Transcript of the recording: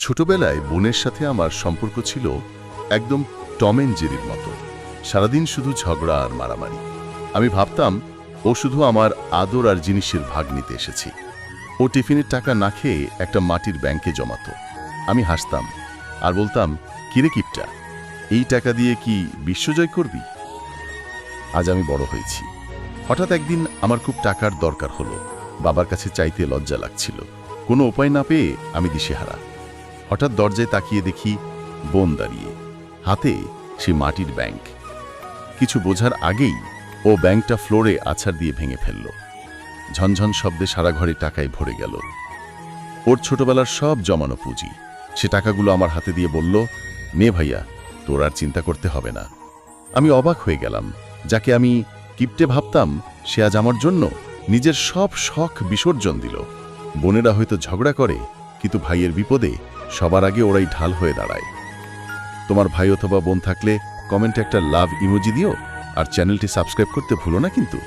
ছোটবেলায় বোনের সাথে আমার সম্পর্ক ছিল একদম টম অ্যান্ড জেরির মতো। সারাদিন শুধু ঝগড়া আর মারামারি। আমি ভাবতাম ও শুধু আমার আদর আর জিনিসের ভাগ নিতে এসেছি। ও টিফিনের টাকা না খেয়ে একটা মাটির ব্যাংকে জমাতো। আমি হাসতাম আর বলতাম, কিরে কিপটা, এই টাকা দিয়ে কি বিশ্বজয় করবি? আজ আমি বড় হয়েছি। হঠাৎ একদিন আমার খুব টাকার দরকার হলো। বাবার কাছে চাইতে লজ্জা লাগছিল। কোনো উপায় না পেয়ে আমি দিশেহারা। হঠাৎ দরজায় তাকিয়ে দেখি বোন দাঁড়িয়ে, হাতে সে মাটির ব্যাংক। কিছু বোঝার আগেই ও ব্যাংকটা ফ্লোরে আছাড় দিয়ে ভেঙে ফেলল। ঝনঝন শব্দে সারা ঘরে টাকায় ভরে গেল। ওর ছোটবেলার সব জমানো পুঁজি। সে টাকাগুলো আমার হাতে দিয়ে বলল, নে ভাইয়া, তোর আর চিন্তা করতে হবে না। আমি অবাক হয়ে গেলাম। যাকে আমি কিপটে ভাবতাম, সে আজ আমার জন্য নিজের সব শখ বিসর্জন দিল। বোনেরা হয়তো ঝগড়া করে, কিন্তু ভাইয়ের বিপদে সবার আগে ওরাই ঢাল হয়ে দাঁড়ায়। তোমার ভাই অথবা বোন থাকলে কমেন্টে একটা লাভ ইমোজি দিও, আর চ্যানেলটি সাবস্ক্রাইব করতে ভুলো না কিন্তু।